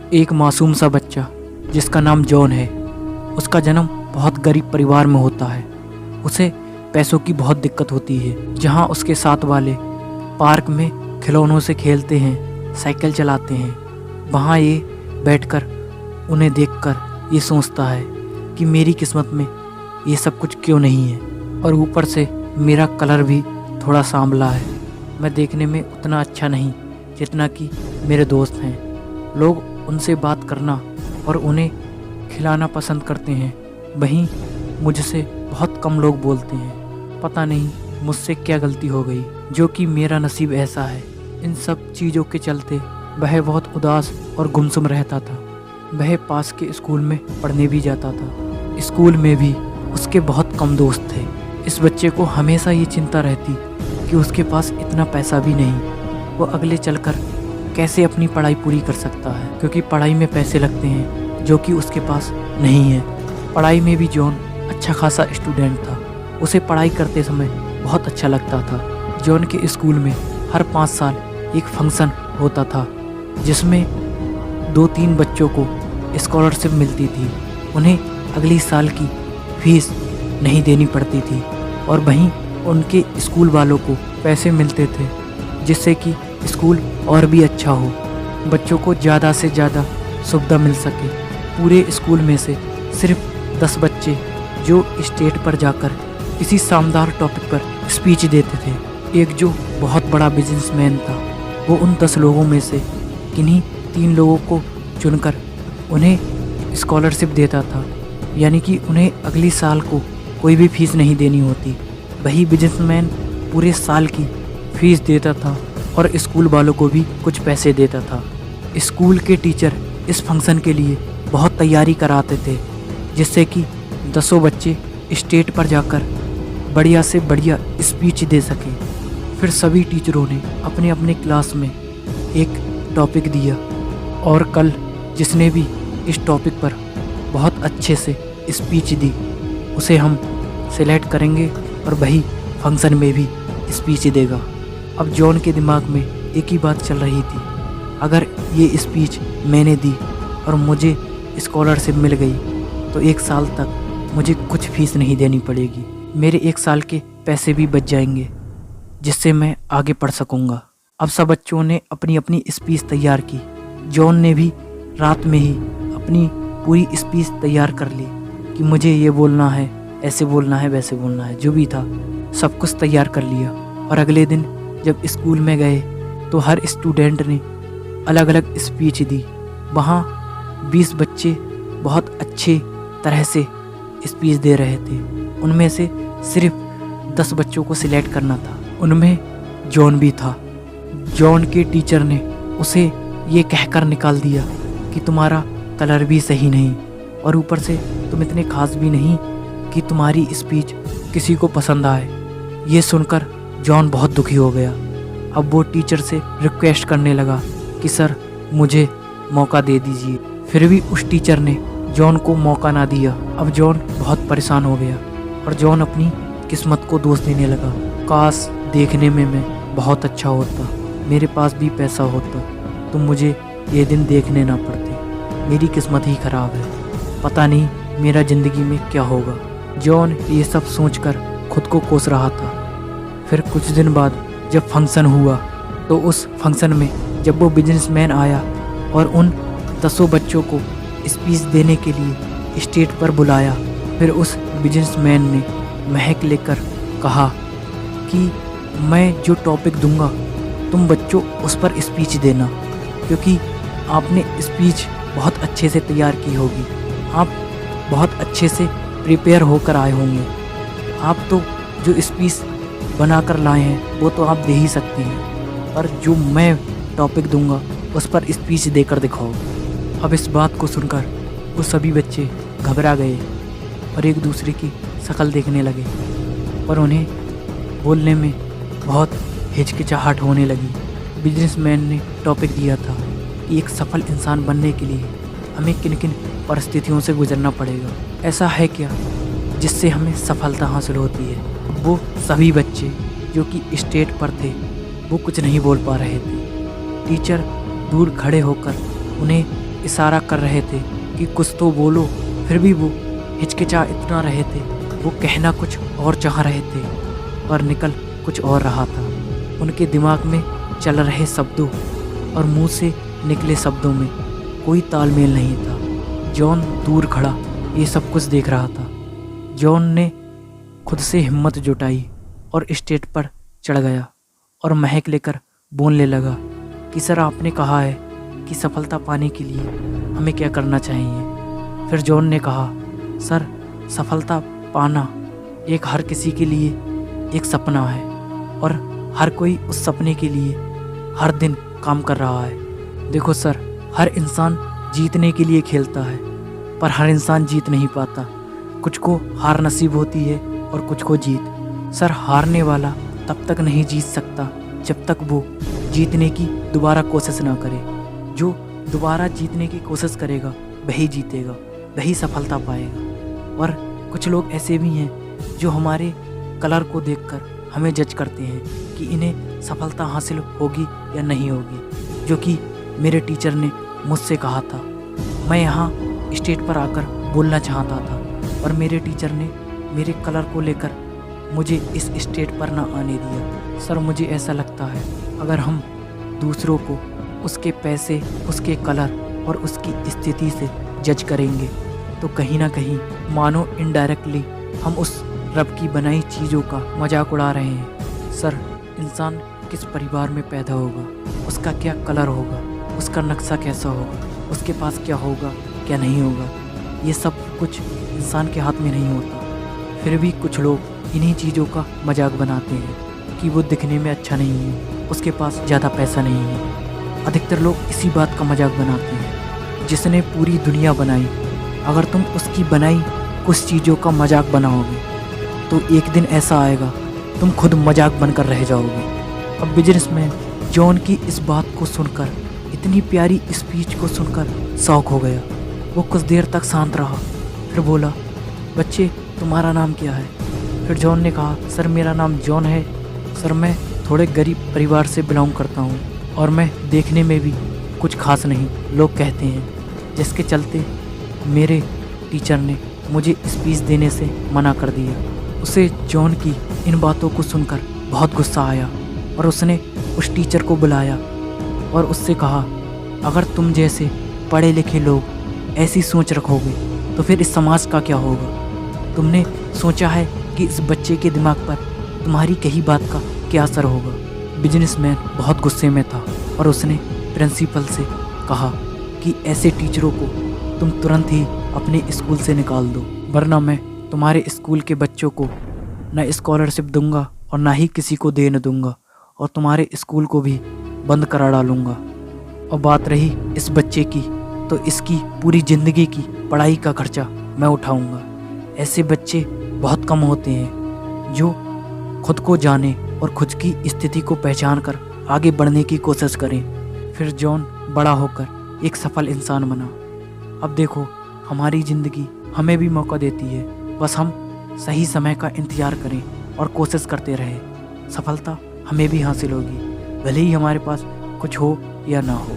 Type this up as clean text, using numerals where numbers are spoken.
एक मासूम सा बच्चा जिसका नाम जॉन है। उसका जन्म बहुत गरीब परिवार में होता है। उसे पैसों की बहुत दिक्कत होती है। जहाँ उसके साथ वाले पार्क में खिलौनों से खेलते हैं, साइकिल चलाते हैं, वहाँ ये बैठकर उन्हें देखकर ये सोचता है कि मेरी किस्मत में ये सब कुछ क्यों नहीं है। और ऊपर से मेरा कलर भी थोड़ा सांवला है। मैं देखने में उतना अच्छा नहीं जितना कि मेरे दोस्त हैं। लोग उनसे बात करना और उन्हें खिलाना पसंद करते हैं, वहीं मुझसे बहुत कम लोग बोलते हैं। पता नहीं मुझसे क्या गलती हो गई जो कि मेरा नसीब ऐसा है। इन सब चीज़ों के चलते वह बहुत उदास और गुमसुम रहता था। वह पास के स्कूल में पढ़ने भी जाता था। स्कूल में भी उसके बहुत कम दोस्त थे। इस बच्चे को हमेशा ये चिंता रहती कि उसके पास इतना पैसा भी नहीं, वो अगले चलकर कैसे अपनी पढ़ाई पूरी कर सकता है, क्योंकि पढ़ाई में पैसे लगते हैं जो कि उसके पास नहीं है। पढ़ाई में भी जॉन अच्छा खासा स्टूडेंट था। उसे पढ़ाई करते समय बहुत अच्छा लगता था। जॉन के स्कूल में हर 5 साल एक फंक्शन होता था जिसमें 2-3 बच्चों को स्कॉलरशिप मिलती थी। उन्हें अगली साल की फीस नहीं देनी पड़ती थी और वहीं उनके स्कूल वालों को पैसे मिलते थे जिससे कि स्कूल और भी अच्छा हो, बच्चों को ज़्यादा से ज़्यादा सुविधा मिल सके। पूरे स्कूल में से सिर्फ 10 बच्चे जो स्टेज पर जाकर किसी शानदार टॉपिक पर स्पीच देते थे। एक जो बहुत बड़ा बिजनेसमैन था, वो उन 10 लोगों में से किन्हीं 3 लोगों को चुनकर उन्हें स्कॉलरशिप देता था, यानी कि उन्हें अगली साल को कोई भी फीस नहीं देनी होती। वही बिजनेसमैन पूरे साल की फीस देता था और स्कूल वालों को भी कुछ पैसे देता था। स्कूल के टीचर इस फंक्शन के लिए बहुत तैयारी कराते थे जिससे कि 10 बच्चे स्टेज पर जाकर बढ़िया से बढ़िया स्पीच दे सकें। फिर सभी टीचरों ने अपने अपने क्लास में एक टॉपिक दिया और कल जिसने भी इस टॉपिक पर बहुत अच्छे से स्पीच दी उसे हम सेलेक्ट करेंगे और वही फंक्शन में भी स्पीच देगा। अब जॉन के दिमाग में एक ही बात चल रही थी, अगर ये स्पीच मैंने दी और मुझे स्कॉलरशिप मिल गई तो 1 साल तक मुझे कुछ फीस नहीं देनी पड़ेगी। मेरे 1 साल के पैसे भी बच जाएंगे जिससे मैं आगे पढ़ सकूँगा। अब सब बच्चों ने अपनी अपनी स्पीच तैयार की। जॉन ने भी रात में ही अपनी पूरी स्पीच तैयार कर ली कि मुझे ये बोलना है, ऐसे बोलना है, वैसे बोलना है। जो भी था सब कुछ तैयार कर लिया और अगले दिन जब स्कूल में गए तो हर स्टूडेंट ने अलग अलग स्पीच दी। वहाँ 20 बच्चे बहुत अच्छे तरह से स्पीच दे रहे थे। उनमें से सिर्फ 10 बच्चों को सिलेक्ट करना था। उनमें जॉन भी था। जॉन के टीचर ने उसे ये कहकर निकाल दिया कि तुम्हारा कलर भी सही नहीं और ऊपर से तुम इतने खास भी नहीं कि तुम्हारी स्पीच किसी को पसंद आए। ये सुनकर जॉन बहुत दुखी हो गया। अब वो टीचर से रिक्वेस्ट करने लगा कि सर मुझे मौका दे दीजिए। फिर भी उस टीचर ने जॉन को मौका ना दिया। अब जॉन बहुत परेशान हो गया और जॉन अपनी किस्मत को दोष देने लगा। काश देखने में मैं बहुत अच्छा होता, मेरे पास भी पैसा होता तो मुझे ये दिन देखने ना पड़ते। मेरी किस्मत ही खराब है, पता नहीं मेरा ज़िंदगी में क्या होगा। जॉन ये सब सोचकर खुद को कोस रहा था। फिर कुछ दिन बाद जब फंक्शन हुआ तो उस फंक्शन में जब वो बिजनेसमैन आया और उन 10 बच्चों को स्पीच देने के लिए स्टेज पर बुलाया, फिर उस बिजनेसमैन ने महक लेकर कहा कि मैं जो टॉपिक दूंगा तुम बच्चों उस पर स्पीच देना, क्योंकि आपने स्पीच बहुत अच्छे से तैयार की होगी, आप बहुत अच्छे से प्रिपेयर होकर आए होंगे। आप तो जो स्पीच बनाकर लाए हैं वो तो आप दे ही सकते हैं, पर जो मैं टॉपिक दूंगा उस पर स्पीच देकर दिखाओ। अब इस बात को सुनकर वो सभी बच्चे घबरा गए और एक दूसरे की शक्ल देखने लगे, पर उन्हें बोलने में बहुत हिचकिचाहट होने लगी। बिजनेसमैन ने टॉपिक दिया था कि एक सफल इंसान बनने के लिए हमें किन किन परिस्थितियों से गुजरना पड़ेगा। ऐसा है क्या जिससे हमें सफलता हासिल होती है। वो सभी बच्चे जो कि स्टेज पर थे वो कुछ नहीं बोल पा रहे थे। टीचर दूर खड़े होकर उन्हें इशारा कर रहे थे कि कुछ तो बोलो, फिर भी वो हिचकिचा इतना रहे थे। वो कहना कुछ और चाह रहे थे पर निकल कुछ और रहा था। उनके दिमाग में चल रहे शब्दों और मुंह से निकले शब्दों में कोई तालमेल नहीं था। जॉन दूर खड़ा ये सब कुछ देख रहा था। जॉन ने खुद से हिम्मत जुटाई और स्टेज पर चढ़ गया और महक लेकर बोलने लगा कि सर, आपने कहा है कि सफलता पाने के लिए हमें क्या करना चाहिए। फिर जॉन ने कहा, सर, सफलता पाना एक हर किसी के लिए एक सपना है और हर कोई उस सपने के लिए हर दिन काम कर रहा है। देखो सर, हर इंसान जीतने के लिए खेलता है पर हर इंसान जीत नहीं पाता। कुछ को हार नसीब होती है और कुछ को जीत। सर, हारने वाला तब तक नहीं जीत सकता जब तक वो जीतने की दोबारा कोशिश ना करे। जो दोबारा जीतने की कोशिश करेगा वही जीतेगा, वही सफलता पाएगा। और कुछ लोग ऐसे भी हैं जो हमारे कलर को देखकर हमें जज करते हैं कि इन्हें सफलता हासिल होगी या नहीं होगी, जो कि मेरे टीचर ने मुझसे कहा था। मैं यहाँ स्टेज पर आकर बोलना चाहता था और मेरे टीचर ने मेरे कलर को लेकर मुझे इस स्टेज पर ना आने दिया। सर, मुझे ऐसा लगता है अगर हम दूसरों को उसके पैसे, उसके कलर और उसकी स्थिति से जज करेंगे तो कहीं ना कहीं मानो इनडायरेक्टली हम उस रब की बनाई चीज़ों का मजाक उड़ा रहे हैं। सर, इंसान किस परिवार में पैदा होगा, उसका क्या कलर होगा, उसका नक्शा कैसा होगा, उसके पास क्या होगा क्या नहीं होगा, ये सब कुछ इंसान के हाथ में नहीं होता। फिर भी कुछ लोग इन्हीं चीज़ों का मजाक बनाते हैं कि वो दिखने में अच्छा नहीं है, उसके पास ज़्यादा पैसा नहीं है। अधिकतर लोग इसी बात का मजाक बनाते हैं। जिसने पूरी दुनिया बनाई, अगर तुम उसकी बनाई कुछ चीज़ों का मजाक बनाओगे तो एक दिन ऐसा आएगा तुम खुद मजाक बनकर रह जाओगे। अब बिजनेसमैन जॉन की इस बात को सुनकर, इतनी प्यारी स्पीच को सुनकर शौक हो गया। वो कुछ देर तक शांत रहा, फिर बोला, बच्चे, तुम्हारा नाम क्या है? फिर जॉन ने कहा, सर, मेरा नाम जॉन है। सर, मैं थोड़े गरीब परिवार से बिलोंग करता हूँ और मैं देखने में भी कुछ खास नहीं, लोग कहते हैं। जिसके चलते मेरे टीचर ने मुझे स्पीच देने से मना कर दिया। उसे जॉन की इन बातों को सुनकर बहुत गुस्सा आया और उसने उस टीचर को बुलाया और उससे कहा, अगर तुम जैसे पढ़े लिखे लोग ऐसी सोच रखोगे तो फिर इस समाज का क्या होगा? तुमने सोचा है कि इस बच्चे के दिमाग पर तुम्हारी कही बात का क्या असर होगा? बिजनेसमैन बहुत गुस्से में था और उसने प्रिंसिपल से कहा कि ऐसे टीचरों को तुम तुरंत ही अपने स्कूल से निकाल दो, वरना मैं तुम्हारे स्कूल के बच्चों को न स्कॉलरशिप दूंगा और ना ही किसी को देने दूंगा और तुम्हारे स्कूल को भी बंद करा डालूंगा। और बात रही इस बच्चे की, तो इसकी पूरी ज़िंदगी की पढ़ाई का खर्चा मैं उठाऊंगा। ऐसे बच्चे बहुत कम होते हैं जो खुद को जाने और खुद की स्थिति को पहचान कर आगे बढ़ने की कोशिश करें। फिर जॉन बड़ा होकर एक सफल इंसान बना। अब देखो, हमारी ज़िंदगी हमें भी मौका देती है, बस हम सही समय का इंतज़ार करें और कोशिश करते रहें। सफलता हमें भी हासिल होगी, भले ही हमारे पास कुछ हो या ना हो।